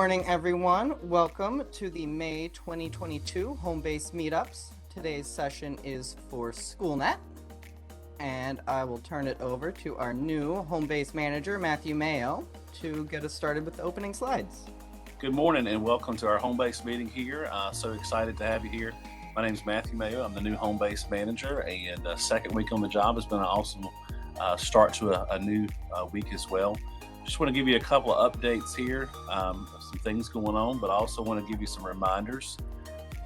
morning, everyone. Welcome to the May 2022 home-based meetups. Today's session is for Schoolnet, and I will turn it over to our new home-based manager, Matthew Mayo, to get us started with the opening slides. Good morning and welcome to our home-based meeting here. So excited to have you here. My name is Matthew Mayo. I'm the new home-based manager, and second week on the job has been an awesome start to a new week as well. Just want to give you a couple of updates here, some things going on, but I also want to give you some reminders.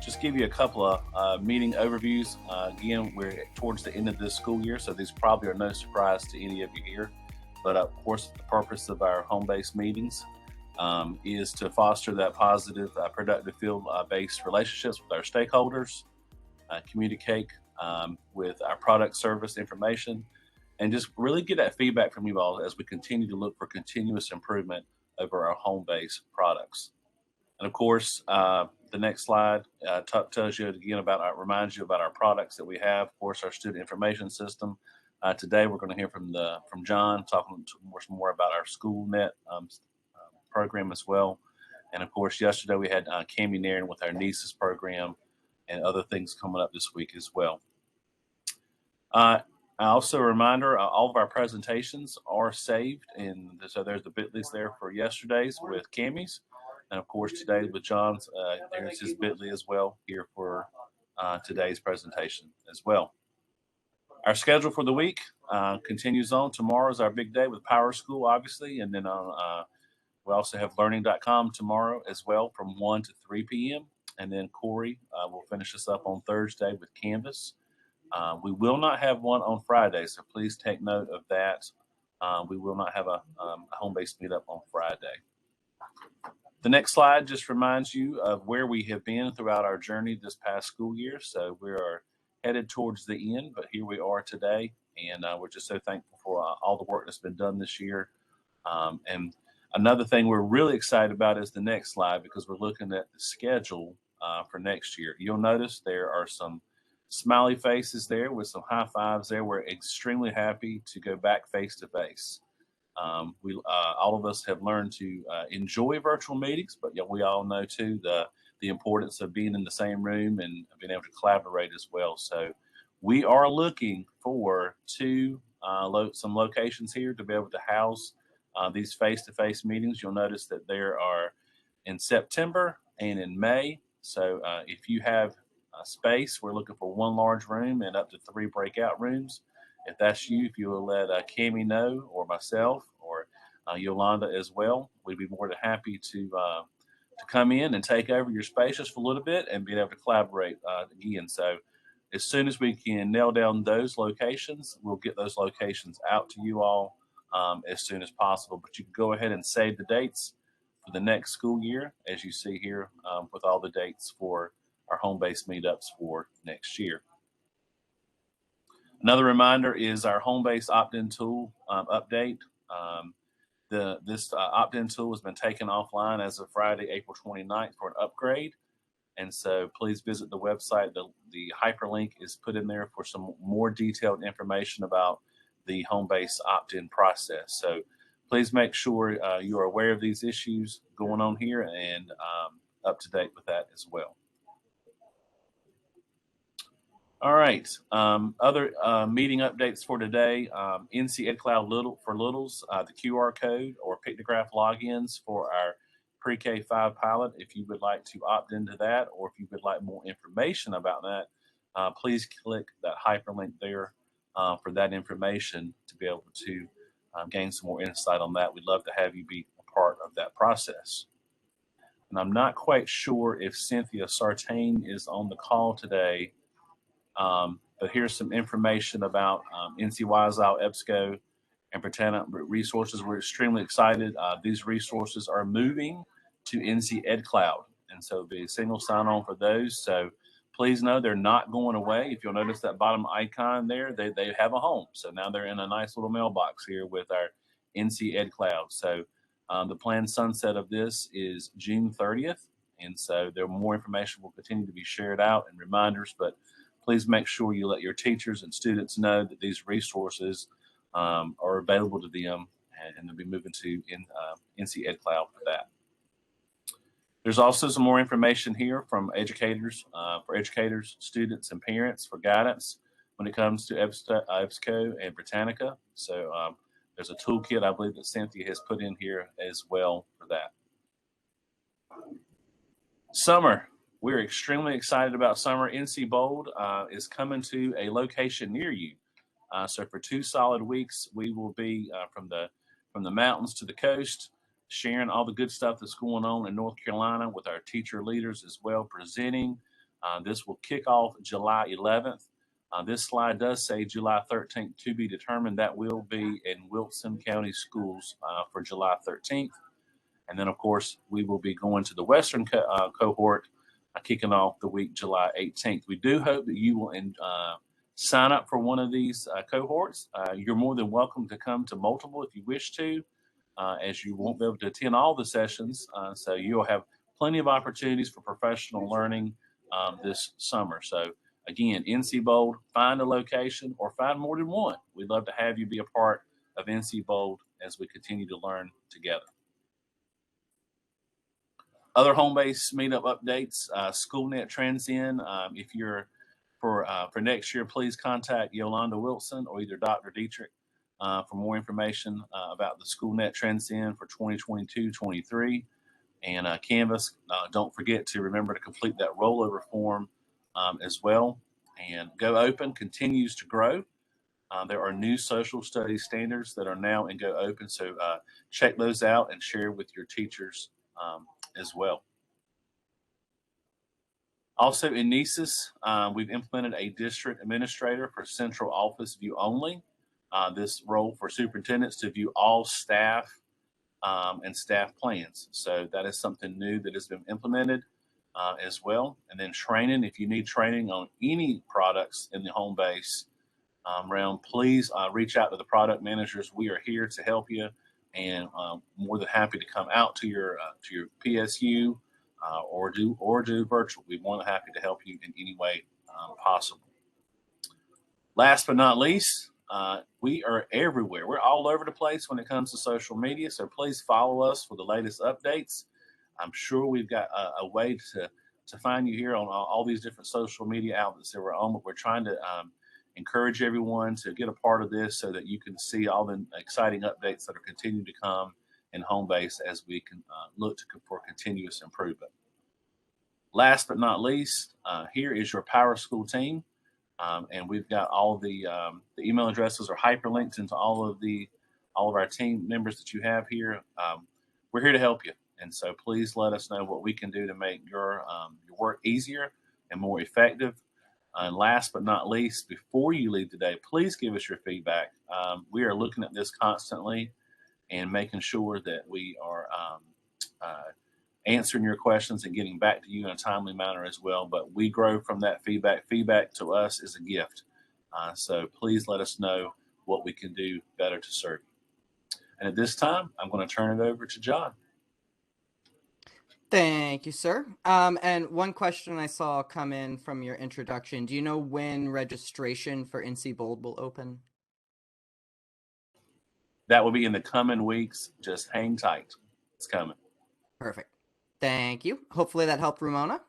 Just give you a couple of meeting overviews. Again, we're towards the end of this school year, so these probably are no surprise to any of you here. But of course, the purpose of our home-based meetings is to foster that positive, productive field-based relationships with our stakeholders, communicate with our product, service, information, and just really get that feedback from you all as we continue to look for continuous improvement over our home-based products. And of course, the next slide tells you again reminds you about our products that we have. Of course, our student information system. Today, we're going to hear from John talking more about our Schoolnet program as well. And of course, yesterday we had Cami Nairn with our nieces program and other things coming up this week as well. Also a reminder, all of our presentations are saved, and so there's the bit.lys there for yesterday's with Cami's, and of course today with John's, there's his bit.ly as well here for today's presentation as well. Our schedule for the week continues on. Tomorrow is our big day with Power School, obviously, and then we also have learning.com tomorrow as well from 1 to 3 p.m. And then Corey will finish us up on Thursday with Canvas. We will not have one on Friday, so please take note of that. We will not have a home-based meetup on Friday. The next slide just reminds you of where we have been throughout our journey this past school year. So we are headed towards the end, but here we are today, and we're just so thankful for all the work that's been done this year. And another thing we're really excited about is the next slide, because we're looking at the schedule for next year. You'll notice there are some smiley faces there with some high fives there. We're extremely happy to go back face to face. All of us have learned to enjoy virtual meetings, but we all know too the importance of being in the same room and being able to collaborate as well. So we are looking for some locations here to be able to house these face-to-face meetings. You'll notice that there are in September and in May. So if you have space, we're looking for one large room and up to 3 breakout rooms. If that's you, if you will let Cami know, or myself, or Yolanda as well, we'd be more than happy to come in and take over your space just for a little bit and be able to collaborate again. So as soon as we can nail down those locations, we'll get those locations out to you all as soon as possible. But you can go ahead and save the dates for the next school year, as you see here with all the dates for our home-based meetups for next year. Another reminder is our home-based opt-in tool update. This opt-in tool has been taken offline as of Friday, April 29th for an upgrade. And so please visit the website. The hyperlink is put in there for some more detailed information about the home-based opt-in process. So please make sure you are aware of these issues going on here and up to date with that as well. All right. Other meeting updates for today. NC EdCloud for Littles, the QR code or pictograph logins for our pre-K 5 pilot. If you would like to opt into that, or if you would like more information about that, please click that hyperlink there for that information to be able to gain some more insight on that. We'd love to have you be a part of that process. And I'm not quite sure if Cynthia Sartain is on the call today. But here's some information about NC Wise-Owl, EBSCO, and Britannia resources. We're extremely excited. These resources are moving to NC EdCloud, and so it'll be a single sign-on for those. So please know they're not going away. If you'll notice that bottom icon there, they have a home. So now they're in a nice little mailbox here with our NC EdCloud. So the planned sunset of this is June 30th, and so more information will continue to be shared out and reminders, but please make sure you let your teachers and students know that these resources are available to them, and they'll be moving to NC EdCloud for that. There's also some more information here from educators, for educators, students, and parents for guidance when it comes to EBSCO and Britannica. So there's a toolkit I believe that Cynthia has put in here as well for that. Summer. We're extremely excited about summer. NC Bold is coming to a location near you. So for 2 solid weeks, we will be from the mountains to the coast, sharing all the good stuff that's going on in North Carolina with our teacher leaders as well, presenting. This will kick off July 11th. This slide does say July 13th to be determined. That will be in Wilson County Schools for July 13th. And then, of course, we will be going to the Western cohort, kicking off the week July 18th. We do hope that you will sign up for one of these cohorts. You're more than welcome to come to multiple if you wish to, as you won't be able to attend all the sessions. So you'll have plenty of opportunities for professional learning this summer. So again, NC Bold, find a location or find more than one. We'd love to have you be a part of NC Bold as we continue to learn together. Other home-based meetup updates, Schoolnet trends in. If you're for next year, please contact Yolanda Wilson or either Dr. Dietrich for more information about the Schoolnet trends in for 2022-23. And Canvas, don't forget to remember to complete that rollover form as well. And Go Open continues to grow. There are new social studies standards that are now in Go Open, so check those out and share with your teachers as well. Also in NESIS, we've implemented a district administrator for central office view only. This role for superintendents to view all staff and staff plans. So that is something new that has been implemented as well. And then training, if you need training on any products in the home base realm, please reach out to the product managers. We are here to help you, and more than happy to come out to your PSU or do virtual. We're more than happy to help you in any way possible. Last but not least, we are everywhere. We're all over the place when it comes to social media, so please follow us for the latest updates. I'm sure we've got a way to find you here on all these different social media outlets that we're on, but we're trying to encourage everyone to get a part of this so that you can see all the exciting updates that are continuing to come in home base as we can look for continuous improvement. Last but not least, here is your Power School team. And we've got all the email addresses are hyperlinked into all of our team members that you have here. We're here to help you. And so please let us know what we can do to make your work easier and more effective. And last but not least, before you leave today, please give us your feedback. We are looking at this constantly and making sure that we are answering your questions and getting back to you in a timely manner as well. But we grow from that feedback. Feedback to us is a gift. So please let us know what we can do better to serve you. And at this time, I'm going to turn it over to John. Thank you, sir. And one question I saw come in from your introduction. Do you know when registration for NC Bold will open? That will be in the coming weeks. Just hang tight. It's coming. Perfect. Thank you. Hopefully that helped Ramona.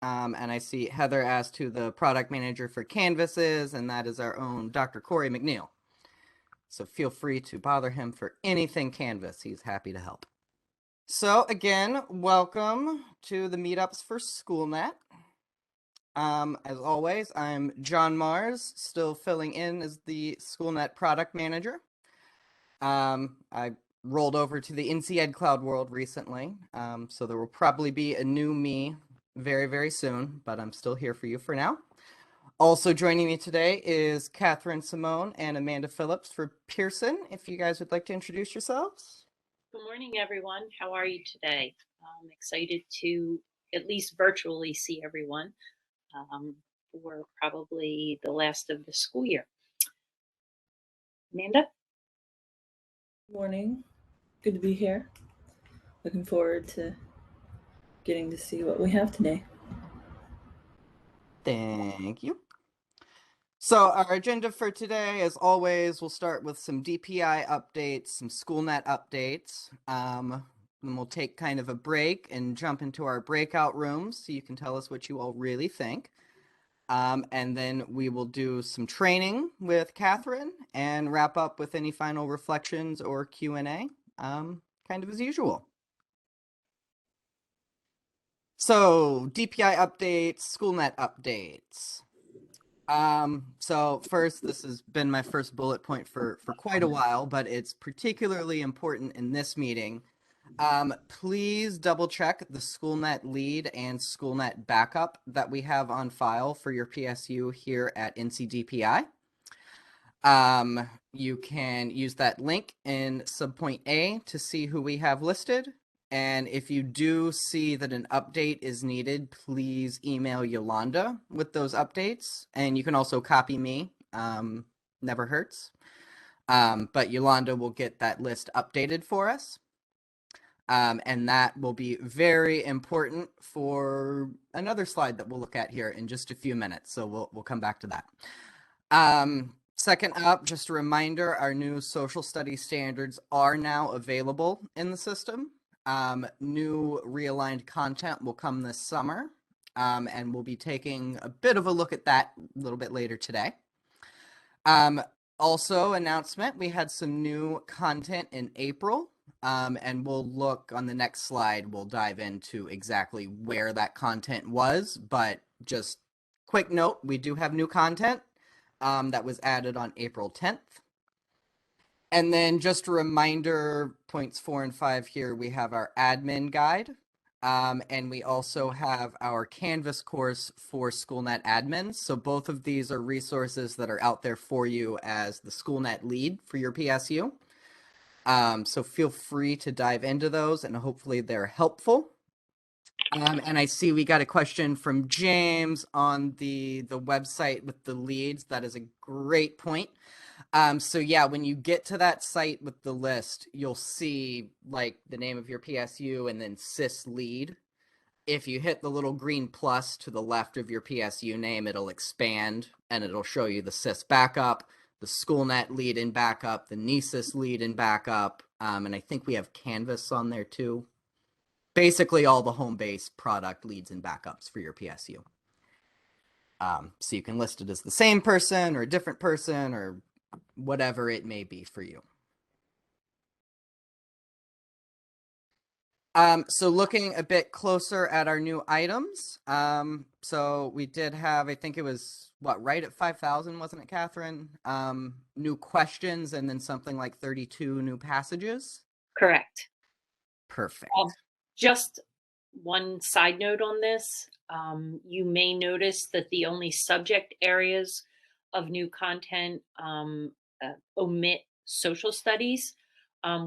And I see Heather asked who the product manager for Canvas is, and that is our own Dr. Corey McNeil. So feel free to bother him for anything Canvas. He's happy to help. So again, welcome to the meetups for Schoolnet. As always, I'm John Mars, still filling in as the Schoolnet product manager. I rolled over to the NC Ed Cloud world recently, so there will probably be a new me very, very soon, but I'm still here for you for now. Also joining me today is Catherine Simone and Amanda Phillips for Pearson. If you guys would like to introduce yourselves. Good morning, everyone. How are you today? I'm excited to at least virtually see everyone for probably the last of the school year. Amanda? Good morning. Good to be here. Looking forward to getting to see what we have today. Thank you. So our agenda for today, as always, we'll start with some DPI updates, some Schoolnet updates. and we'll take kind of a break and jump into our breakout rooms so you can tell us what you all really think. And then we will do some training with Catherine and wrap up with any final reflections or Q&A, kind of as usual. So DPI updates, Schoolnet updates. So first, this has been my first bullet point for quite a while, but it's particularly important in this meeting. Please double check the Schoolnet lead and Schoolnet backup that we have on file for your PSU here at NCDPI. You can use that link in subpoint A to see who we have listed. And if you do see that an update is needed, please email Yolanda with those updates. And you can also copy me, never hurts. But Yolanda will get that list updated for us. And that will be very important for another slide that we'll look at here in just a few minutes. So we'll come back to that. Second up, just a reminder, our new social studies standards are now available in the system. New realigned content will come this summer, and we'll be taking a bit of a look at that a little bit later today. Also, announcement, we had some new content in April, and we'll look on the next slide, we'll dive into exactly where that content was, but just quick note, we do have new content that was added on April 10th. And then just a reminder, points 4 and 5 here, we have our admin guide, and we also have our Canvas course for Schoolnet admins. So both of these are resources that are out there for you as the Schoolnet lead for your PSU. So feel free to dive into those, and hopefully they're helpful. And I see we got a question from James on the website with the leads. That is a great point. So yeah, when you get to that site with the list, you'll see like the name of your PSU and then sys lead. If you hit the little green plus to the left of your PSU name, it'll expand and it'll show you the sys backup, the Schoolnet lead in backup, the NESYS lead in backup, and I think we have Canvas on there too. Basically all the home base product leads and backups for your PSU. So you can list it as the same person or a different person or whatever it may be for you. So looking a bit closer at our new items. So we did have, I think it was, what, right at 5,000, wasn't it, Catherine? New questions and then something like 32 new passages? Correct. Perfect. Just one side note on this. You may notice that the only subject areas of new content omit social studies.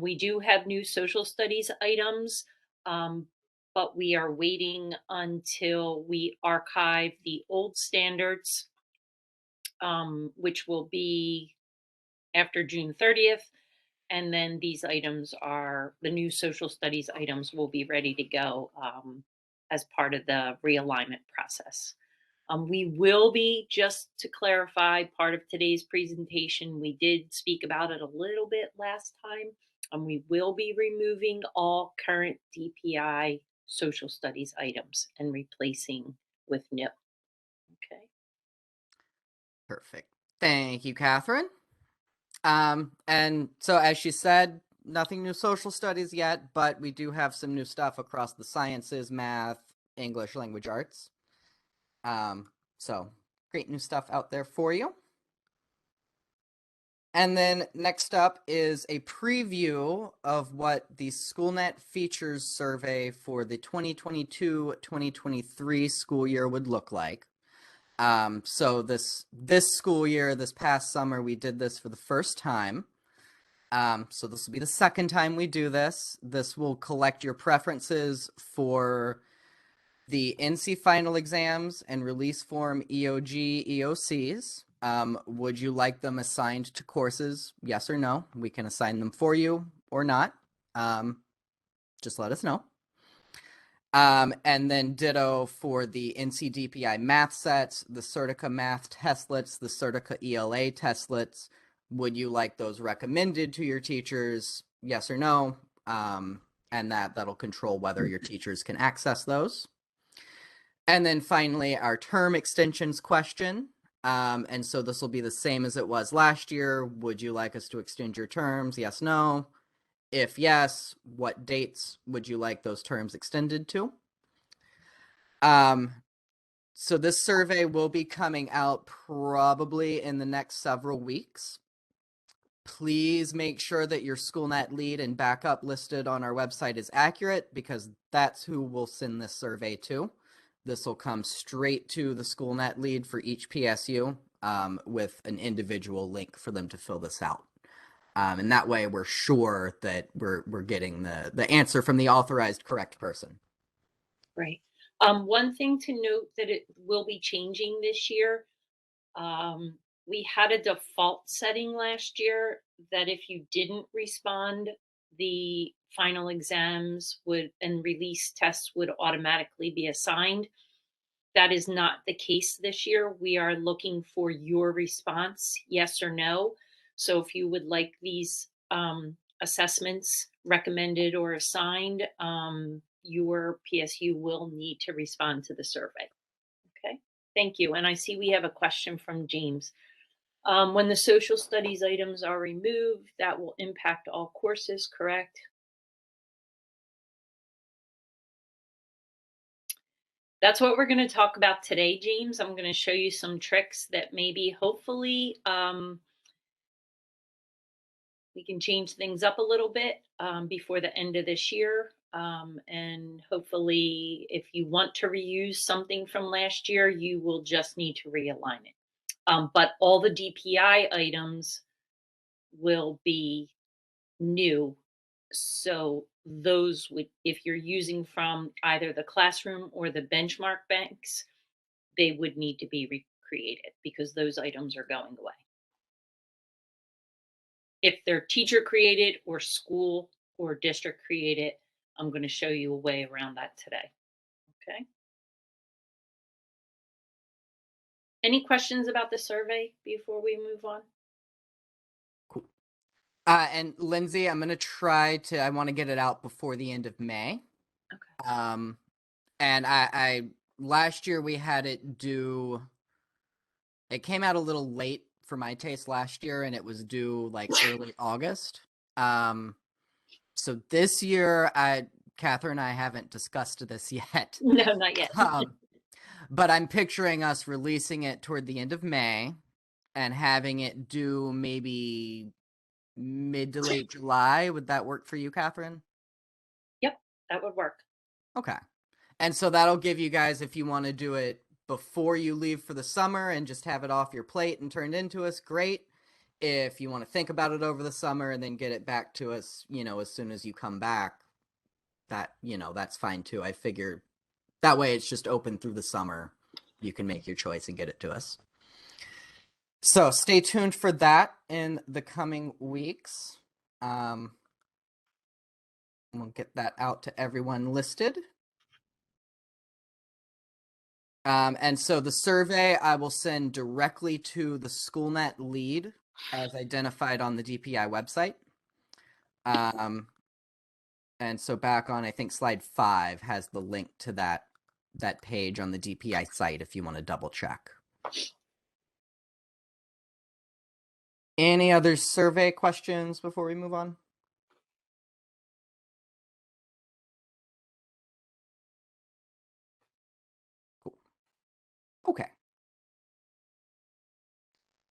We do have new social studies items, but we are waiting until we archive the old standards, which will be after June 30th. And then these items are, the new social studies items will be ready to go as part of the realignment process. We will be, just to clarify, part of today's presentation, we did speak about it a little bit last time. We will be removing all current DPI social studies items and replacing with new. Okay. Perfect. Thank you, Catherine. And so as she said, nothing new social studies yet, but we do have some new stuff across the sciences, math, English, language arts. So great new stuff out there for you. And then next up is a preview of what the Schoolnet features survey for the 2022-2023 school year would look like. So this school year, this past summer, we did this for the first time. So this will be the second time we do this. This will collect your preferences for the NC final exams and release form EOG, EOCs. Would you like them assigned to courses? Yes or no? We can assign them for you or not. Just let us know. And then ditto for the NCDPI math sets, the Certica math testlets, the Certica ELA testlets. Would you like those recommended to your teachers? Yes or no? and that'll control whether your teachers can access those. And then finally, our term extensions question. And so this will be the same as it was last year. Would you like us to extend your terms? Yes, no. If yes, what dates would you like those terms extended to? So this survey will be coming out probably in the next several weeks. Please make sure that your Schoolnet lead and backup listed on our website is accurate, because that's who we'll send this survey to. This will come straight to the Schoolnet lead for each PSU with an individual link for them to fill this out. And that way we're sure that we're getting the answer from the authorized correct person. Right. One thing to note that it will be changing this year. We had a default setting last year that if you didn't respond, the final exams and release tests would automatically be assigned. That is not the case this year. We are looking for your response, yes or no. So if you would like these assessments recommended or assigned, your PSU will need to respond to the survey. Okay, thank you. And I see we have a question from James. When the social studies items are removed, that will impact all courses, correct? That's what we're going to talk about today, James. I'm going to show you some tricks that maybe hopefully we can change things up a little bit before the end of this year. And hopefully, if you want to reuse something from last year, you will just need to realign it. But all the DPI items will be new. So those would, if you're using from either the classroom or the benchmark banks, they would need to be recreated because those items are going away. If they're teacher created or school or district created, I'm going to show you a way around that today. Okay. Any questions about the survey before we move on? Cool. And Lindsay, I'm going to I want to get it out before the end of May. Okay. And I last year we had it due, it came out a little late for my taste last year, and it was due like early August. So this year, Catherine and I haven't discussed this yet. No, not yet. But I'm picturing us releasing it toward the end of May and having it due maybe mid to late July. Would that work for you, Catherine? Yep, that would work. Okay. And so that'll give you guys, if you want to do it before you leave for the summer and just have it off your plate and turned into us, great. If you want to think about it over the summer and then get it back to us, as soon as you come back, that's fine too. I figure that way it's just open through the summer. You can make your choice and get it to us. So stay tuned for that in the coming weeks. We'll get that out to everyone listed. And so the survey I will send directly to the Schoolnet lead as identified on the DPI website. And so back on, I think slide 5 has the link to that page on the DPI site if you want to double check. Any other survey questions before we move on? Cool. Okay.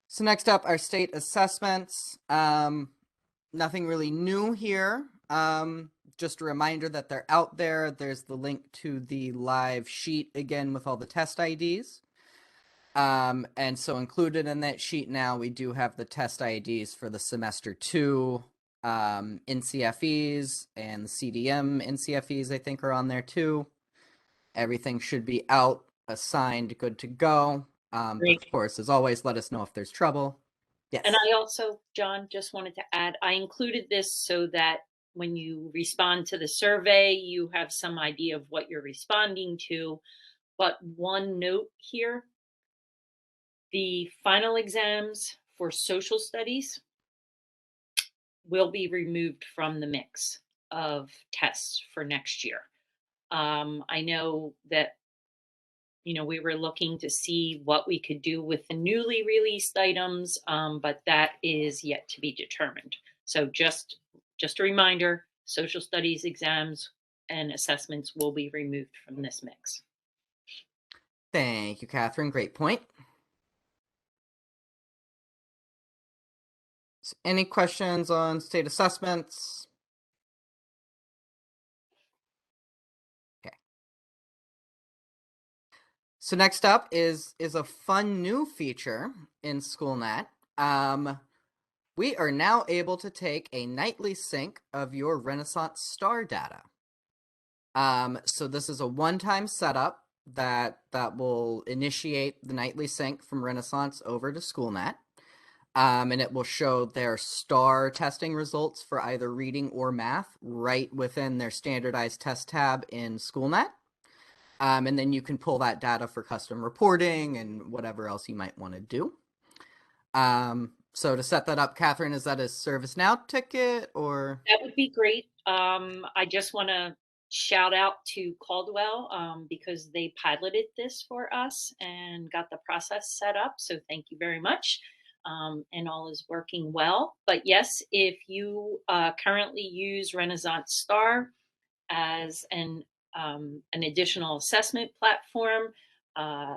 So next up, our state assessments. Nothing really new here. Just a reminder that they're out there. There's the link to the live sheet again with all the test IDs. And so included in that sheet now, we do have the test IDs for the semester 2 NCFEs, and the CDM NCFEs, I think, are on there too. Everything should be out, assigned, good to go. But of course, as always, let us know if there's trouble. Yes. And I also, John, just wanted to add, I included this so that when you respond to the survey, you have some idea of what you're responding to. But one note here, the final exams for social studies will be removed from the mix. of tests for next year. I know that, we were looking to see what we could do with the newly released items, but that is yet to be determined. So just a reminder, social studies exams and assessments will be removed from this mix. Thank you, Catherine. Great point. So any questions on state assessments? Okay. So next up is a fun new feature in Schoolnet. We are now able to take a nightly sync of your Renaissance Star data. So this is a one-time setup that will initiate the nightly sync from Renaissance over to Schoolnet. And it will show their STAR testing results for either reading or math right within their standardized test tab in Schoolnet. And then you can pull that data for custom reporting and whatever else you might want to do. So to set that up, Catherine, is that a ServiceNow ticket or? That would be great. I just want to shout out to Caldwell because they piloted this for us and got the process set up. So thank you very much. And all is working well. But yes, if you currently use Renaissance Star as an additional assessment platform,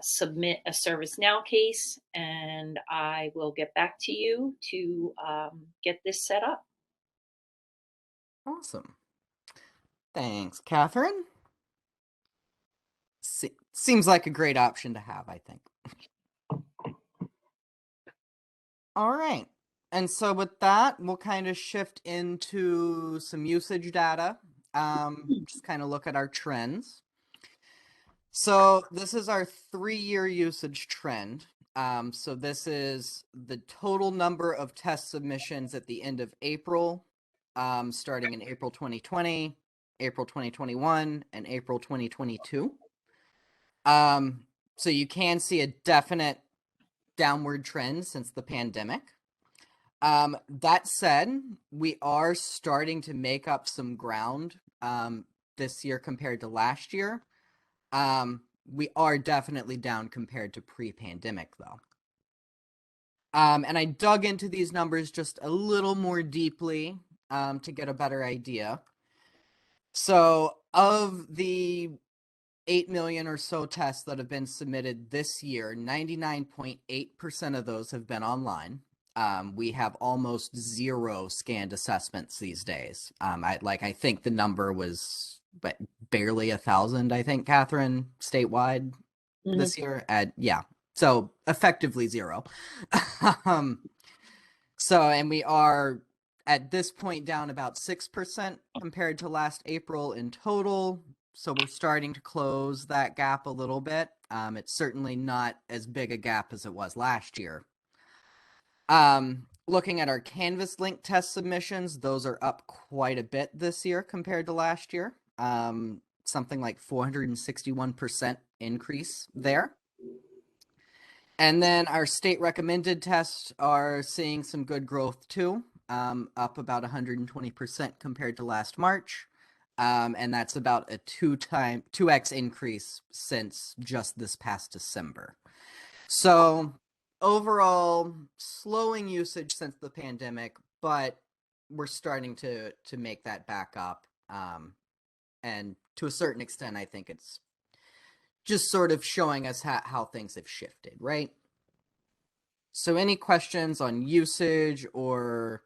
submit a ServiceNow case, and I will get back to you to get this set up. Awesome. Thanks, Catherine. Seems like a great option to have, I think. All right. And so with that, we'll kind of shift into some usage data, just kind of look at our trends. So this is our 3-year usage trend. So this is the total number of test submissions at the end of April, starting in April 2020, April 2021, and April 2022. So you can see a definite downward trend since the pandemic. That said, we are starting to make up some ground this year compared to last year. We are definitely down compared to pre-pandemic though. And I dug into these numbers just a little more deeply to get a better idea. So of the 8 million or so tests that have been submitted this year, 99.8% of those have been online. We have almost 0 scanned assessments these days. I think the number was barely 1,000, I think, Catherine, statewide this year. Yeah, so effectively 0. And we are at this point down about 6% compared to last April in total. So we're starting to close that gap a little bit. It's certainly not as big a gap as it was last year. Looking at our Canvas link test submissions, those are up quite a bit this year compared to last year. Something like 461% increase there. And then our state recommended tests are seeing some good growth too, up about 120% compared to last March. And that's about a 2x increase since just this past December. So overall, slowing usage since the pandemic, but we're starting to make that back up. And to a certain extent, I think it's just sort of showing us how things have shifted, right? So any questions on usage or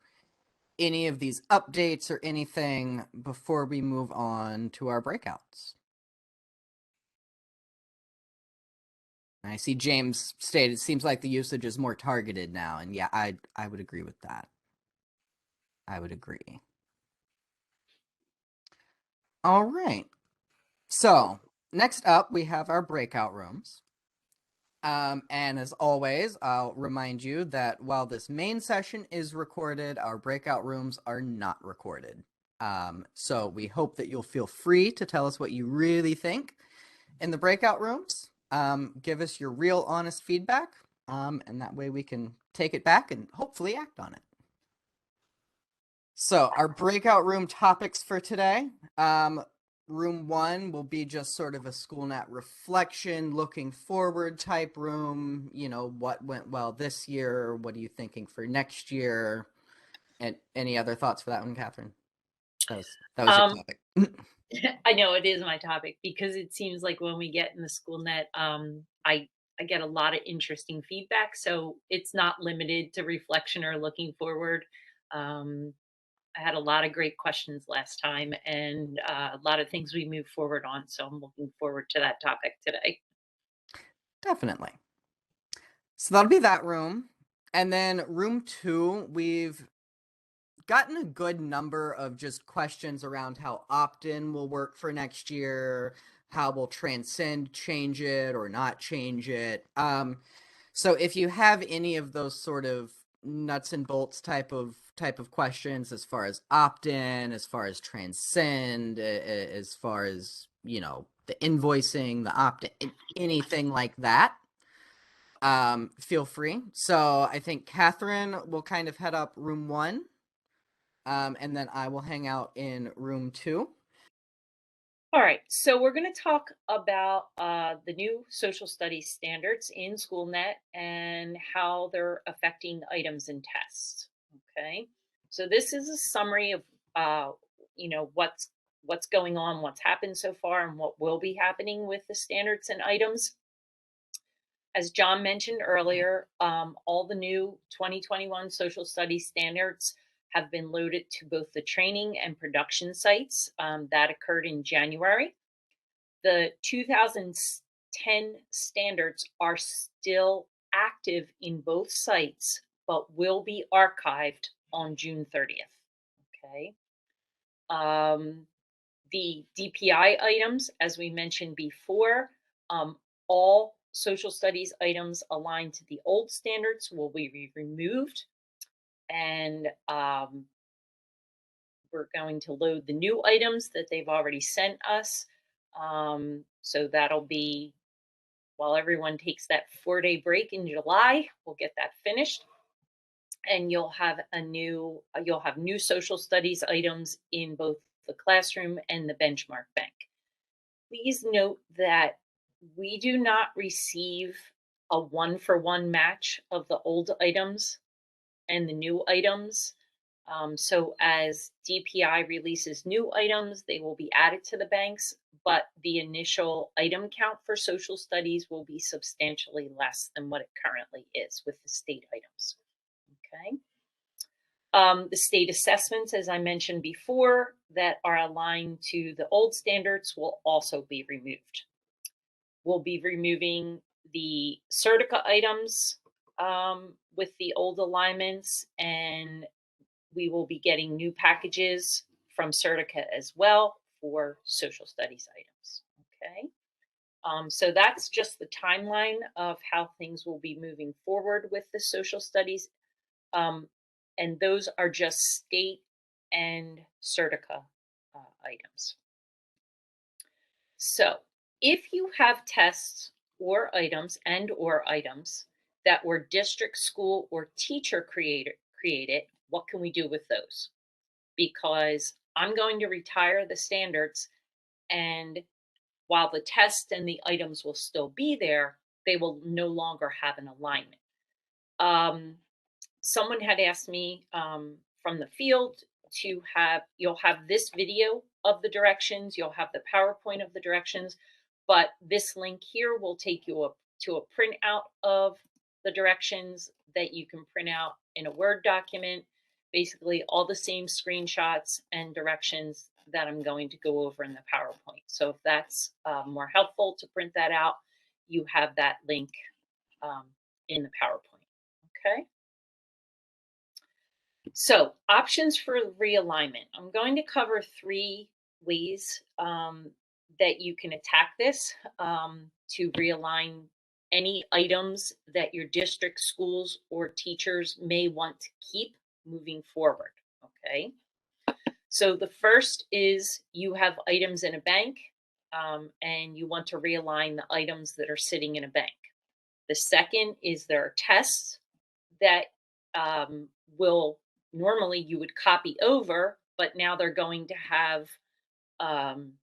any of these updates or anything before we move on to our breakouts? I see James stated it seems like the usage is more targeted now, and yeah, I would agree with that. I would agree. All right. So next up, we have our breakout rooms. And as always, I'll remind you that while this main session is recorded, our breakout rooms are not recorded. So we hope that you'll feel free to tell us what you really think in the breakout rooms. Give us your real honest feedback, and that way we can take it back and hopefully act on it. So our breakout room topics for today. Room 1 will be just sort of a Schoolnet reflection, looking forward type room. You know, what went well this year? What are you thinking for next year? And any other thoughts for that one, Catherine? That was your topic. I know it is my topic because it seems like when we get in the Schoolnet, I get a lot of interesting feedback. So it's not limited to reflection or looking forward. I had a lot of great questions last time and a lot of things we moved forward on. So I'm looking forward to that topic today. Definitely. So that'll be that room. And then room 2, we've gotten a good number of just questions around how opt-in will work for next year, how will Transcend change it or not change it. So if you have any of those sort of nuts and bolts type of questions as far as opt-in, as far as Transcend, as far as, you know, the invoicing, the opt-in, anything like that, feel free. So I think Catherine will kind of head up room 1. And then I will hang out in room 2. All right, so we're going to talk about the new social studies standards in Schoolnet and how they're affecting items and tests. Okay, so this is a summary of you know what's going on, what's happened so far, and what will be happening with the standards and items. As John mentioned earlier, all the new 2021 social studies standards have been loaded to both the training and production sites. That occurred in January. The 2010 standards are still active in both sites, but will be archived on June 30th. Okay. The DPI items, as we mentioned before, all social studies items aligned to the old standards will be removed, and we're going to load the new items that they've already sent us. So that'll be while everyone takes that 4-day break in July, we'll get that finished. And you'll have new social studies items in both the classroom and the benchmark bank. Please note that we do not receive a 1-for-1 match of the old items and the new items. So as DPI releases new items, they will be added to the banks, but the initial item count for social studies will be substantially less than what it currently is with the state items. Okay. The state assessments, as I mentioned before, that are aligned to the old standards will also be removed. We'll be removing the Certica items with the old alignments, and we will be getting new packages from Certica as well for social studies items. Okay. So that's just the timeline of how things will be moving forward with the social studies. And those are just state and Certica items. So if you have tests or items that were district, school, or teacher created, what can we do with those? Because I'm going to retire the standards, and while the test and the items will still be there, they will no longer have an alignment. Someone had asked me from the field you'll have this video of the directions, you'll have the PowerPoint of the directions, but this link here will take you to a printout of the directions that you can print out in a Word document, basically all the same screenshots and directions that I'm going to go over in the PowerPoint. So if that's more helpful to print that out, you have that link in the PowerPoint. Okay. So options for realignment. I'm going to cover 3 ways that you can attack this to realign any items that your district, schools, or teachers may want to keep moving forward. Okay. So the first is you have items in a bank and you want to realign the items that are sitting in a bank. The second is there are tests that will normally you would copy over, but now they're going to have um,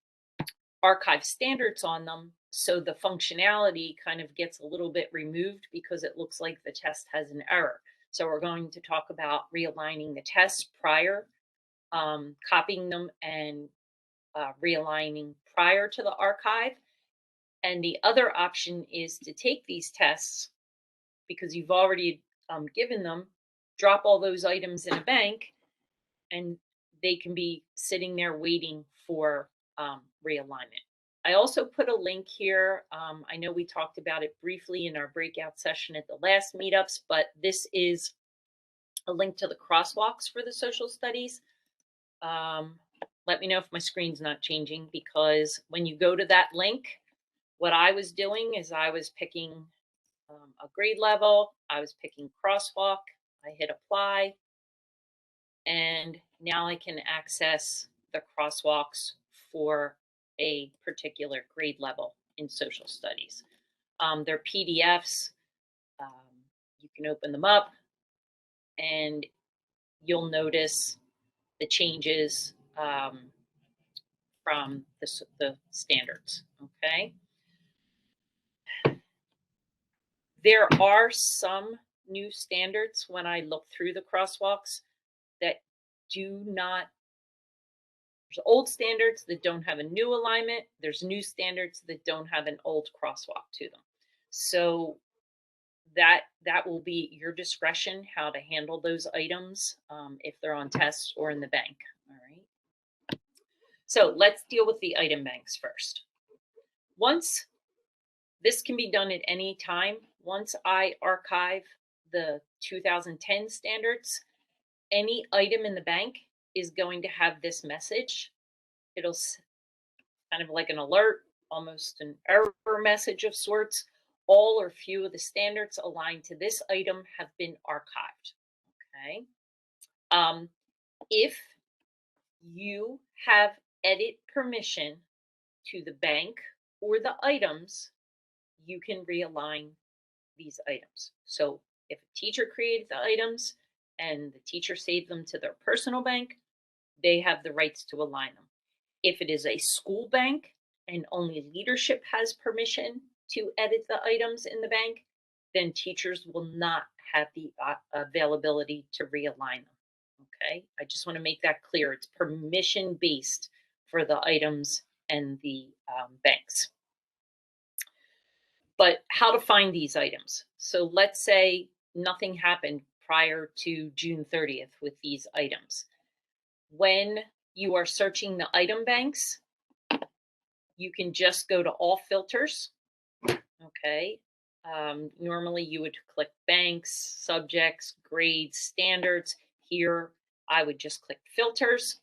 archive standards on them. So the functionality kind of gets a little bit removed because it looks like the test has an error. So we're going to talk about realigning the tests prior, copying them and realigning prior to the archive. And the other option is to take these tests because you've already given them, drop all those items in a bank, and they can be sitting there waiting for realignment. I also put a link here. I know we talked about it briefly in our breakout session at the last meetups, but this is a link to the crosswalks for the social studies. Let me know if my screen's not changing, because when you go to that link, what I was doing is I was picking a grade level, I was picking crosswalk, I hit apply, and now I can access the crosswalks for a particular grade level in social studies. They're PDFs. You can open them up and you'll notice the changes from the standards, okay? There are some new standards when I look through the crosswalks that do not, there's old standards that don't have a new alignment. There's new standards that don't have an old crosswalk to them. So that will be your discretion how to handle those items if they're on tests or in the bank. All right. So let's deal with the item banks first. Once, this can be done at any time. Once I archive the 2010 standards, any item in the bank is going to have this message. It'll kind of like an alert, almost an error message of sorts. All or few of the standards aligned to this item have been archived. Okay. If you have edit permission to the bank or the items, you can realign these items. So if a teacher created the items and the teacher saved them to their personal bank, they have the rights to align them. If it is a school bank and only leadership has permission to edit the items in the bank, then teachers will not have the availability to realign them. Okay, I just want to make that clear. It's permission based for the items and the banks. But how to find these items? So let's say nothing happened prior to June 30th with these items. When you are searching the item banks, you can just go to all filters. Okay. Normally you would click banks, subjects, grades, standards. Here, I would just click filters.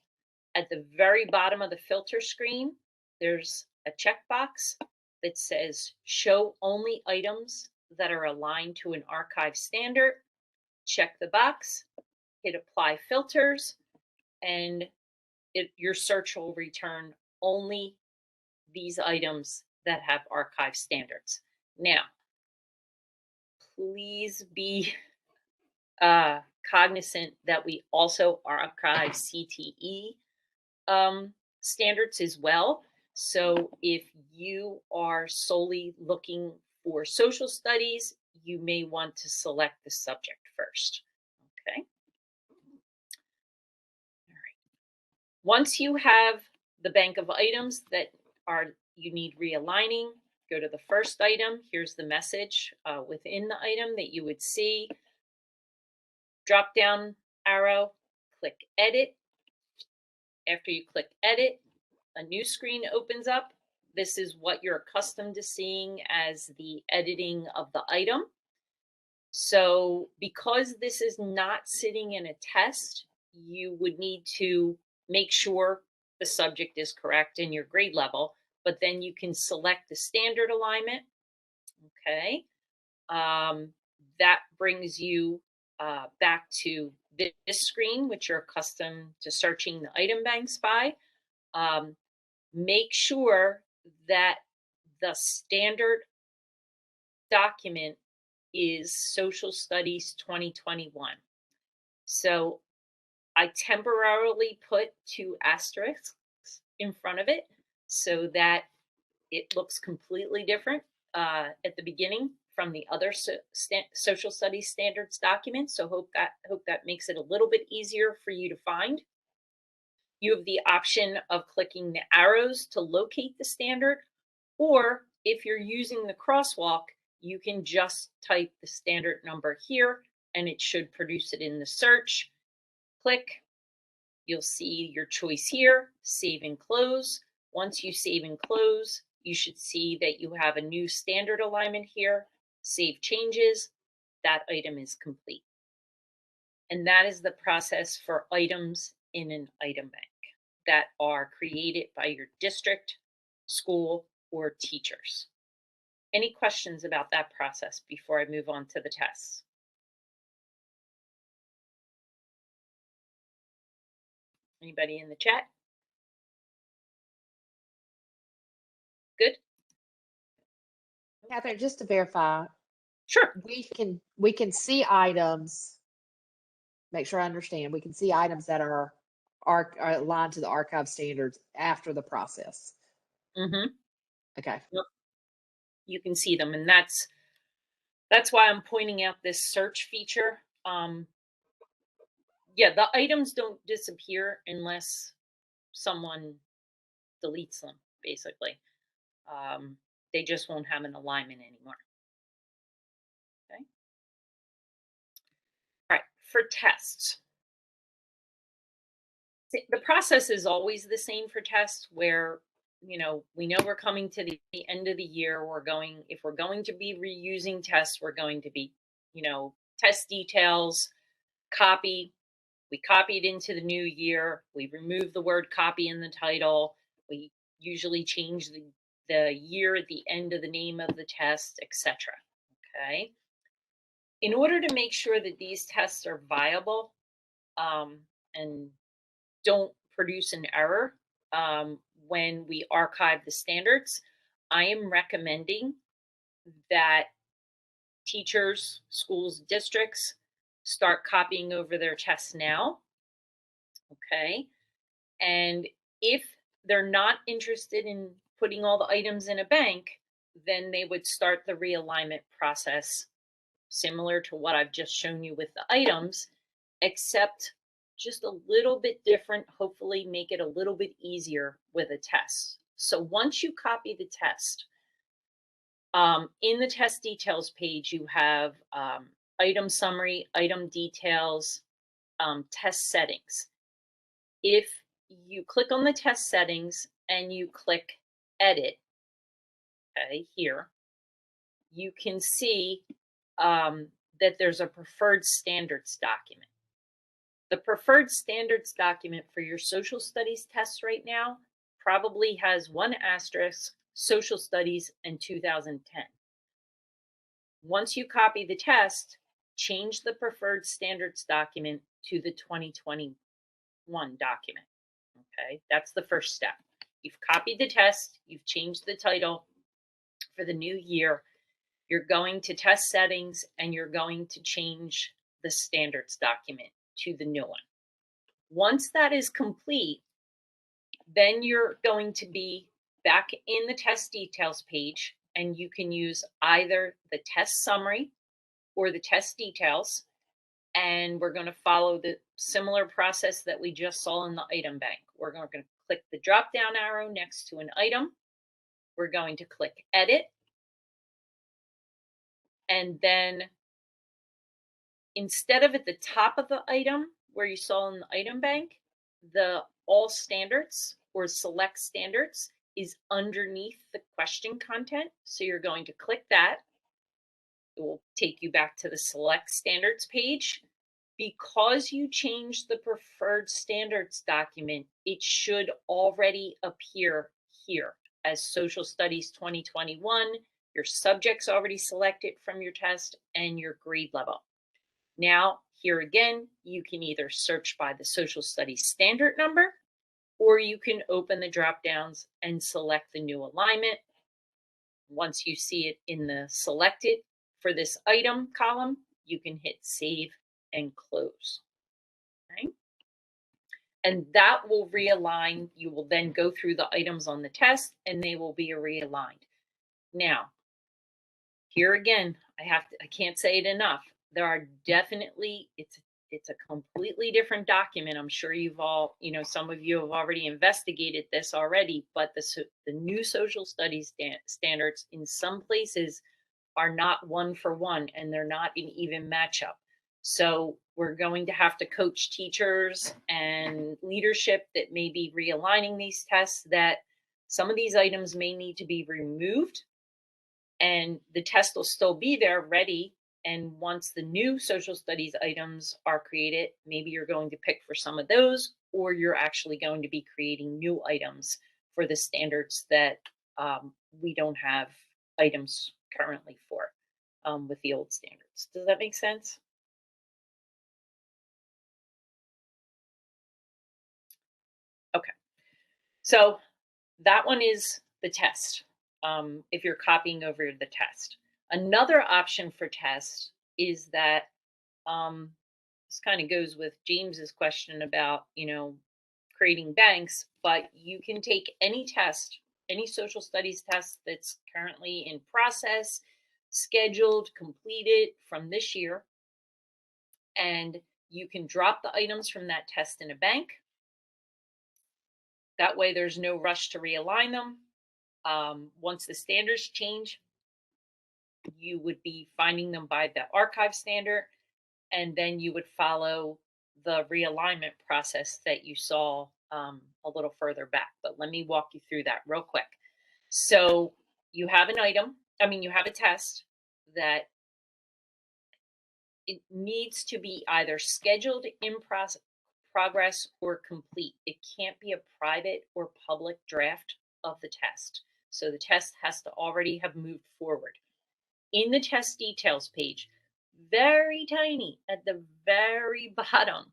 At the very bottom of the filter screen, there's a checkbox that says show only items that are aligned to an archive standard. Check the box, hit apply filters, and your search will return only these items that have archive standards. Now, please be cognizant that we also archive CTE standards as well. So if you are solely looking for social studies, you may want to select the subject first. Okay. All right. Once you have the bank of items that you need realigning, go to the first item. Here's the message within the item that you would see. Drop down arrow, click edit. After you click edit, a new screen opens up. This is what you're accustomed to seeing as the editing of the item. So because this is not sitting in a test, you would need to make sure the subject is correct in your grade level, but then you can select the standard alignment. Okay. That brings you back to this screen, which you're accustomed to searching the item banks by. Make sure that the standard document is Social Studies 2021. So I temporarily put 2 asterisks in front of it so that it looks completely different at the beginning from the other social studies standards document. So hope that makes it a little bit easier for you to find. You have the option of clicking the arrows to locate the standard, or if you're using the crosswalk, you can just type the standard number here and it should produce it in the search. Click, you'll see your choice here, save and close. Once you save and close, you should see that you have a new standard alignment here. Save changes, that item is complete. And that is the process for items in an item bank that are created by your district, school, or teachers. Any questions about that process before I move on to the tests? Anybody in the chat? Good? Catherine, just to verify, Sure. we can see items. Make sure I understand. We can see items that are aligned to the archive standards after the process. Mm-hmm. Okay. Yep. You can see them, and that's why I'm pointing out this search feature. Yeah, the items don't disappear unless someone deletes them, basically. They just won't have an alignment anymore. Okay. All right, for tests. The process is always the same for tests where, we know we're coming to the end of the year. If we're going to be reusing tests, we're going to be, test details, copy. We copied into the new year. We remove the word copy in the title. We usually change the year at the end of the name of the test, etc. Okay. In order to make sure that these tests are viable and don't produce an error when we archive the standards, I am recommending that teachers, schools, districts start copying over their tests now. Okay. And if they're not interested in putting all the items in a bank, then they would start the realignment process similar to what I've just shown you with the items, except just a little bit different, hopefully make it a little bit easier with a test. So once you copy the test, in the test details page, you have item summary, item details, test settings. If you click on the test settings and you click edit, okay, here, you can see that there's a preferred standards document. The preferred standards document for your social studies test right now probably has 1 asterisk, social studies, and 2010. Once you copy the test, change the preferred standards document to the 2021 document. Okay, that's the first step. You've copied the test, you've changed the title for the new year. You're going to test settings and you're going to change the standards document to the new one. Once that is complete, then you're going to be back in the test details page, and you can use either the test summary or the test details. And we're going to follow the similar process that we just saw in the item bank. We're going to click the drop down arrow next to an item. We're going to click edit. And then instead of at the top of the item where you saw in the item bank, the all standards or select standards is underneath the question content. So you're going to click that. It will take you back to the select standards page. Because you changed the preferred standards document, it should already appear here as Social Studies 2021. Your subject's already selected from your test and your grade level. Now, here again, you can either search by the Social Studies standard number, or you can open the drop downs and select the new alignment. Once you see it in the selected for this item column, you can hit save and close. Okay. And that will realign. You will then go through the items on the test and they will be realigned. Now, here again, I can't say it enough. There are definitely, it's a completely different document. I'm sure you've all, some of you have already investigated this already, but the new social studies standards in some places are not one for one, and they're not an even matchup. So we're going to have to coach teachers and leadership that may be realigning these tests, that some of these items may need to be removed, and the test will still be there ready. And once the new social studies items are created, maybe you're going to pick for some of those, or you're actually going to be creating new items for the standards that we don't have items currently for with the old standards. Does that make sense? Okay, so that one is the test. If you're copying over the test, another option for test is that this kind of goes with James's question about creating banks, but you can take any test, any social studies test that's currently in process, scheduled, completed from this year, and you can drop the items from that test in a bank. That way there's no rush to realign them. Once the standards change, you would be finding them by the archive standard, and then you would follow the realignment process that you saw a little further back. But let me walk you through that real quick. So you have you have a test that it needs to be either scheduled, in progress, or complete. It can't be a private or public draft of the test. So the test has to already have moved forward. In the test details page, very tiny at the very bottom,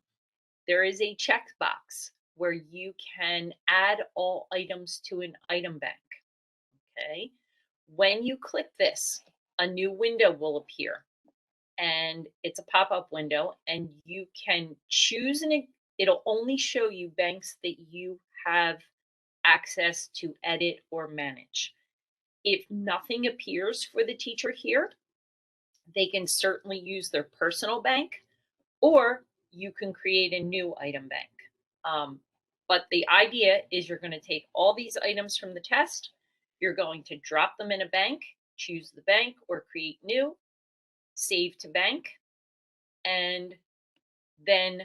there is a checkbox where you can add all items to an item bank. Okay. When you click this, a new window will appear, and it's a pop-up window, and you can choose, and it'll only show you banks that you have access to edit or manage. If nothing appears for the teacher here, they can certainly use their personal bank, or you can create a new item bank. But the idea is you're going to take all these items from the test, you're going to drop them in a bank, choose the bank or create new, save to bank, and then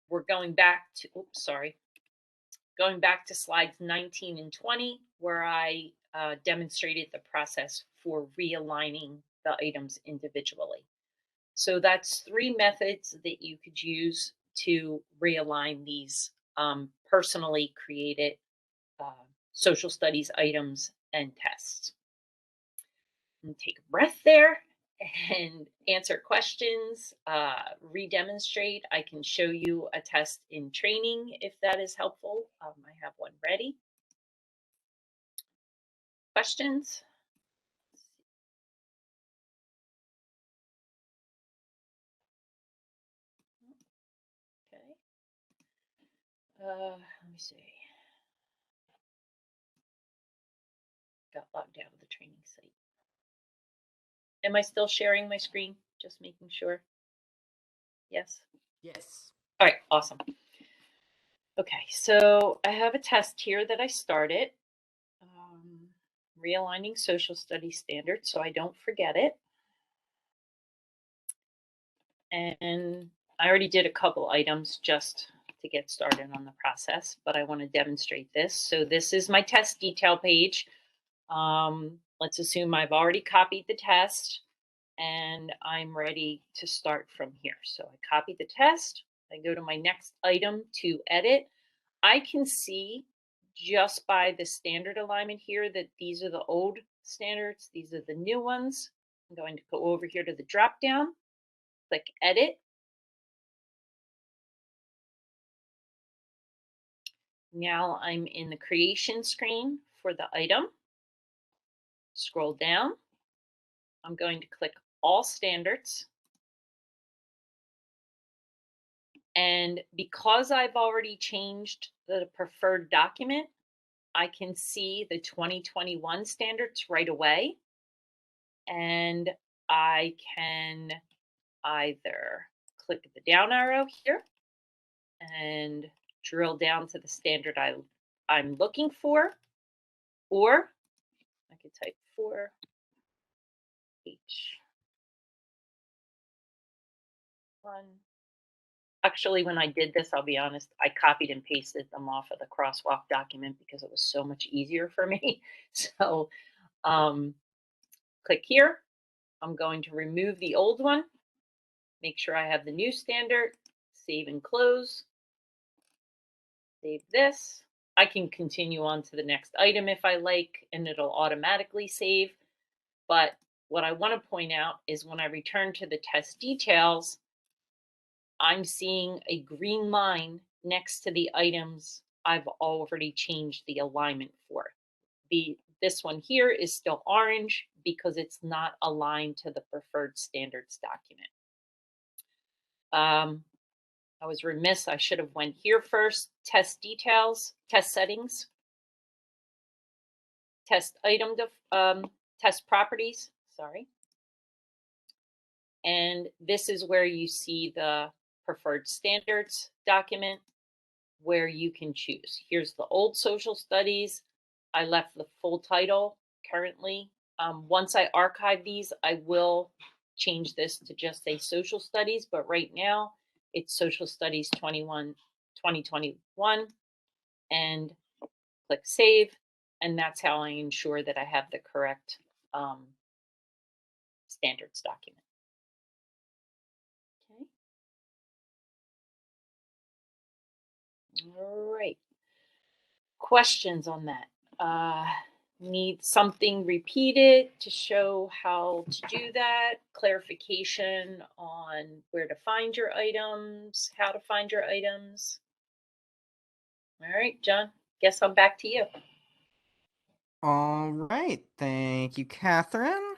we're going back to, going back to slides 19 and 20, where I demonstrated the process for realigning the items individually. So that's 3 methods that you could use to realign these personally created social studies items and tests. And take a breath there and answer questions, re-demonstrate. I can show you a test in training if that is helpful. I have one ready. Questions? Okay. Let me see. Got logged out of the training site. Am I still sharing my screen? Just making sure. Yes? Yes. All right, awesome. Okay, so I have a test here that I started. Realigning social studies standards so I don't forget it. And I already did a couple items just to get started on the process, but I want to demonstrate this. So this is my test detail page. Let's assume I've already copied the test and I'm ready to start from here. So I copy the test. I go to my next item to edit. I can see just by the standard alignment here that these are the old standards. These are the new ones. I'm going to go over here to the drop down, click edit. Now I'm in the creation screen for the item. Scroll down. I'm going to click all standards. And because I've already changed the preferred document, I can see the 2021 standards right away. And I can either click the down arrow here and drill down to the standard I'm looking for, or I could type 4H1. Actually, when I did this, I'll be honest, I copied and pasted them off of the crosswalk document because it was so much easier for me. So click here. I'm going to remove the old one, make sure I have the new standard, save and close, save this. I can continue on to the next item if I like, and it'll automatically save. But what I want to point out is when I return to the test details, I'm seeing a green line next to the items I've already changed the alignment for. This one here is still orange because it's not aligned to the preferred standards document. I was remiss. I should have went here first. Test details, test settings, test item, test properties. Sorry. And this is where you see the preferred standards document, where you can choose. Here's the old social studies. I left the full title currently. Once I archive these, I will change this to just say social studies, but right now it's social studies 2021, and click save. And that's how I ensure that I have the correct standards document. Okay. All right. Questions on that? Need something repeated to show how to do that? Clarification on where to find your items, how to find your items? All right, John, guess I'm back to you. All right. Thank you, Catherine.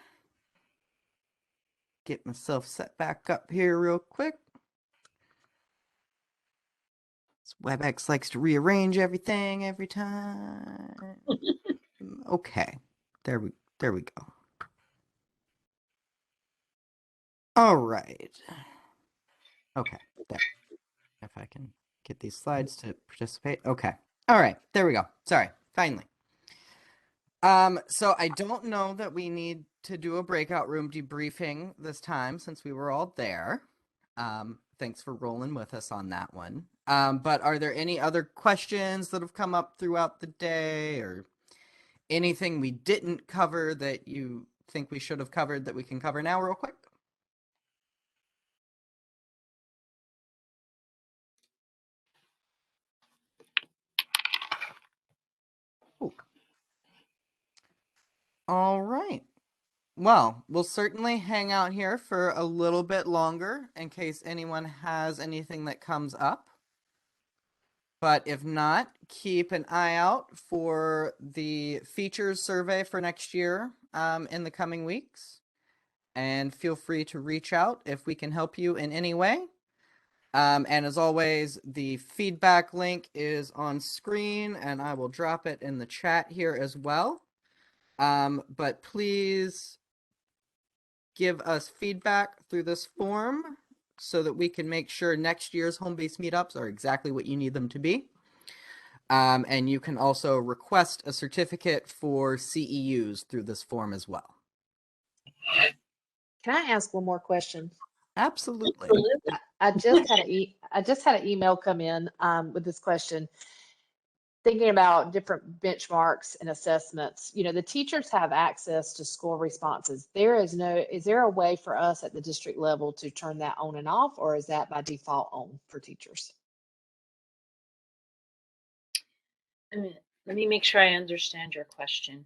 Get myself set back up here real quick. WebEx likes to rearrange everything every time. Okay. There we go. All right. Okay. There. If I can get these slides to participate. Okay. All right. There we go. Sorry. Finally. So I don't know that we need to do a breakout room debriefing this time since we were all there. Thanks for rolling with us on that one. But are there any other questions that have come up throughout the day, or anything we didn't cover that you think we should have covered that we can cover now real quick? Ooh. All right. Well, we'll certainly hang out here for a little bit longer in case anyone has anything that comes up. But if not, keep an eye out for the features survey for next year in the coming weeks. And feel free to reach out if we can help you in any way. And as always, the feedback link is on screen, and I will drop it in the chat here as well. But please give us feedback through this form so that we can make sure next year's home-based meetups are exactly what you need them to be. And you can also request a certificate for CEUs through this form as well. Can I ask one more question? Absolutely. I just had an email come in with this question. Thinking about different benchmarks and assessments, the teachers have access to score responses. Is there a way for us at the district level to turn that on and off, or is that by default on for teachers? Let me make sure I understand your question.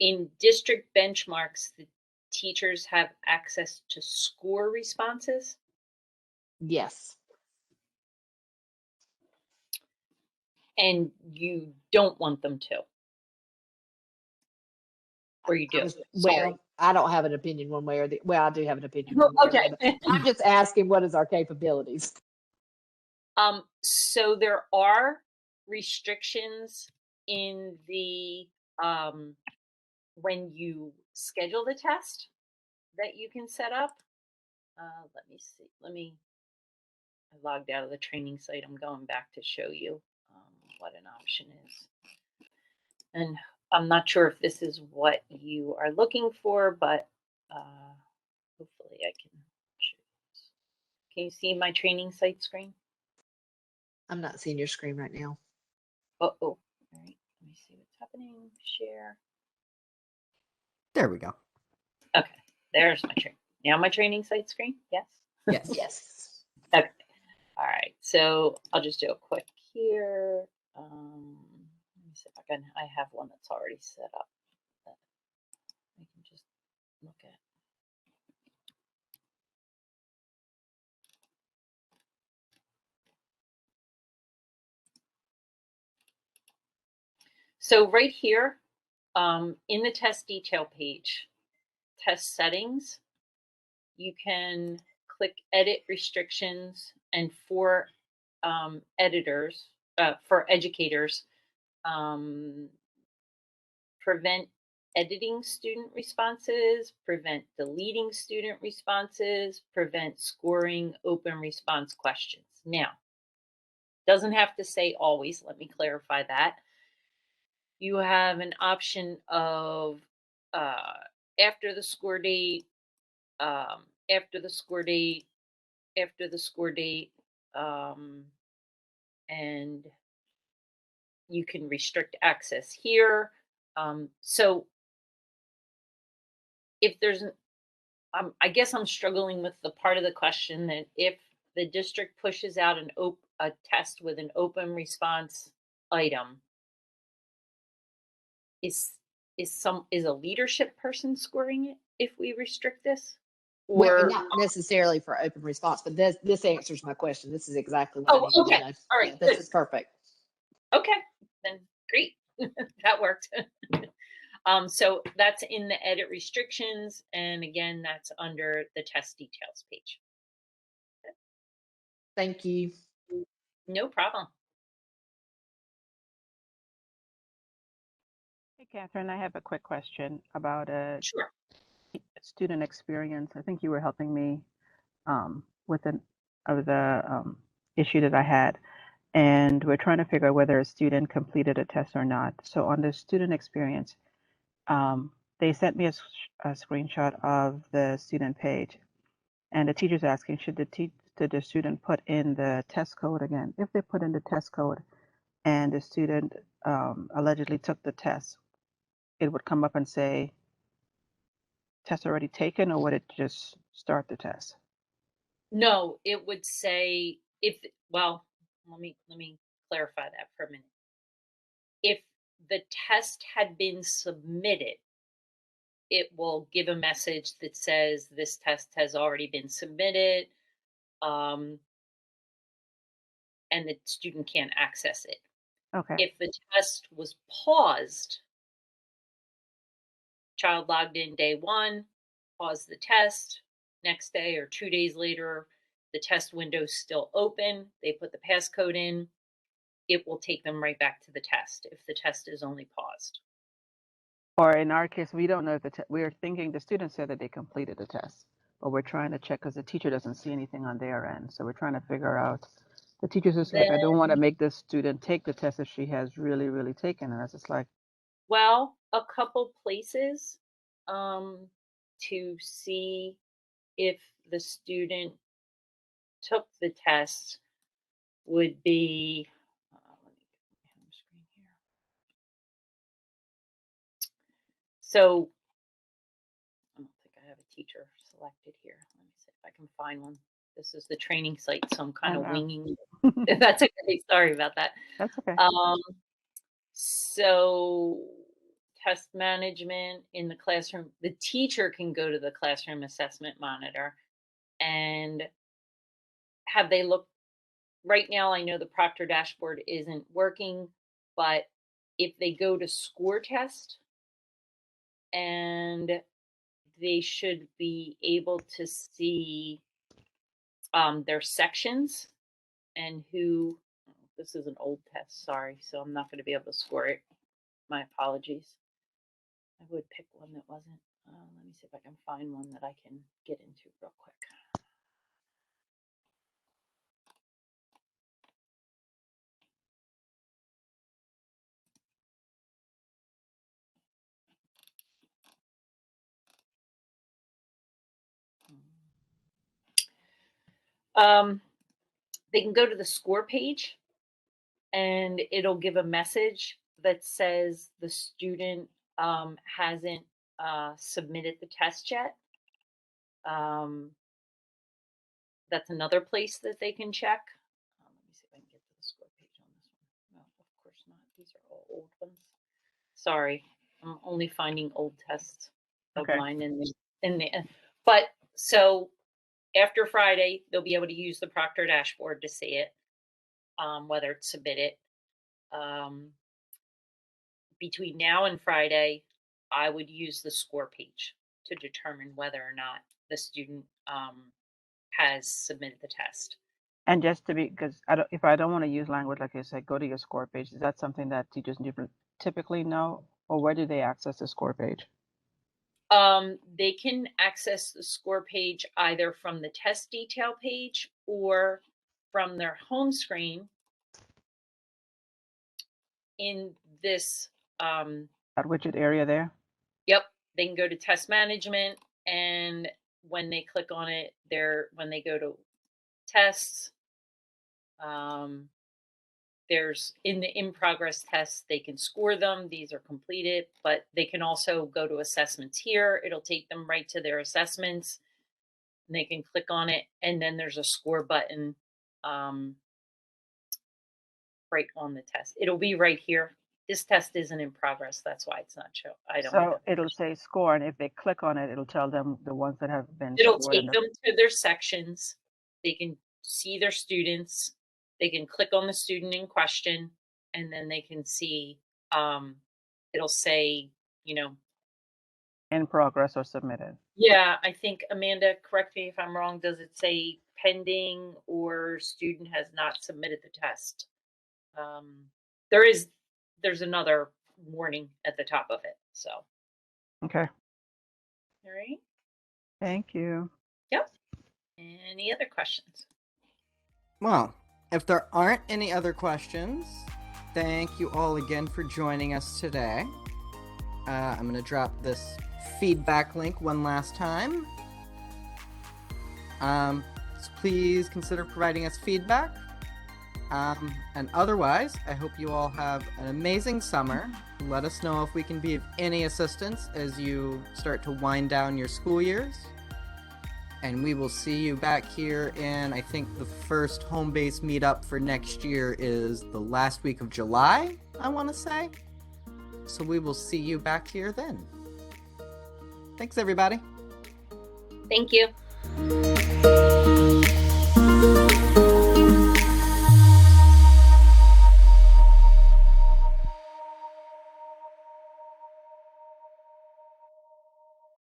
In district benchmarks, the teachers have access to score responses? Yes. And you don't want them to? Or you do? Well, I don't have an opinion one way or the, well, I do have an opinion one way or the Okay. other. I'm just asking, what is our capabilities? So there are restrictions in the when you schedule the test that you can set up. Let me see. I logged out of the training site. I'm going back to show you what an option is. And I'm not sure if this is what you are looking for, but hopefully I can show you this. Can you see my training site screen? I'm not seeing your screen right now. Oh, all right. Let me see what's happening. Share. There we go. Okay, there's my training. Now my training site screen. Yes. Yes. Yes. Okay. All right. So I'll just do a quick here. Let me see if I can. I have one that's already set up that I can just look at. So right here, in the test detail page, test settings, you can click edit restrictions, and for editors, for educators, prevent editing student responses, prevent deleting student responses, prevent scoring open response questions. Now, doesn't have to say always, let me clarify that. You have an option of after the score date, after the score date, after the score date, and you can restrict access here. So if there's an, I guess I'm struggling with the part of the question that if the district pushes out a test with an open response item, is a leadership person scoring it if we restrict this? Well, Or not necessarily for open response, but this answers my question. This is exactly what I oh, need to okay, know. all Yeah, right, this good. is perfect. Okay, then great. That worked. So that's in the edit restrictions, and again, that's under the test details page. Thank you. No problem. Hey, Catherine, I have a quick question about a Sure. student experience. I think you were helping me with an of the issue that I had, and we're trying to figure out whether a student completed a test or not. So on the student experience, they sent me a screenshot of the student page, and the teacher's asking, should the student put in the test code again? If they put in the test code and the student allegedly took the test, it would come up and say, test already taken, or would it just start the test? No, it would say well, let me clarify that for a minute. If the test had been submitted, it will give a message that says this test has already been submitted, and the student can't access it. Okay. If the test was paused, child logged in day one, paused the test, next day or 2 days later, the test window's still open, they put the passcode in, it will take them right back to the test if the test is only paused. Or in our case, we don't know if we're thinking the student said that they completed the test, but we're trying to check because the teacher doesn't see anything on their end. So we're trying to figure out. The teacher's just like, I don't want to make this student take the test if she has really, really taken. And I was just like, well, a couple places to see if the student took the test would be, let me get my home screen here. So I don't think I have a teacher selected here. Let me see if I can find one. This is the training site, so I'm kind of winging it. That's okay. Sorry about that. That's okay. So test management in the classroom, the teacher can go to the classroom assessment monitor and have they looked right now. I know the Proctor dashboard isn't working, but if they go to score test and they should be able to see their sections and who. This is an old test, sorry, so I'm not going to be able to score it. My apologies. I would pick one that wasn't. Let me see if I can find one that I can get into real quick. They can go to the score page and it'll give a message that says the student hasn't submitted the test yet. That's another place that they can check. Let me see if I can get to the score page on this one. No, of course not. These are all old ones. Sorry, I'm only finding old tests of Okay. mine but so after Friday, they'll be able to use the Proctor dashboard to see it, whether it's submitted. Between now and Friday, I would use the score page to determine whether or not the student has submitted the test. And just to be, because if I don't want to use language like you said, go to your score page. Is that something that teachers typically know, or where do they access the score page? They can access the score page either from the test detail page or from their home screen in this. That widget area there? Yep, they can go to test management, and when they click on it, when they go to tests, there's in the in progress tests, they can score them. These are completed, but they can also go to assessments here. It'll take them right to their assessments. And they can click on it, and then there's a score button right on the test. It'll be right here. This test isn't in progress. That's why it's not show. I don't. So it'll say score, and if they click on it, it'll tell them the ones that have been. It'll take them to their sections. They can see their students. They can click on the student in question, and then they can see. It'll say, in progress or submitted. Yeah, I think Amanda, correct me if I'm wrong. Does it say pending or student has not submitted the test? There's another warning at the top of it. So. Okay. All right. Thank you. Yep. Any other questions? Well, if there aren't any other questions, thank you all again for joining us today. I'm going to drop this feedback link one last time. So please consider providing us feedback. And otherwise, I hope you all have an amazing summer. Let us know if we can be of any assistance as you start to wind down your school years. And we will see you back here in, I think the first home base meetup for next year is the last week of July, I want to say. So we will see you back here then. Thanks, everybody. Thank you.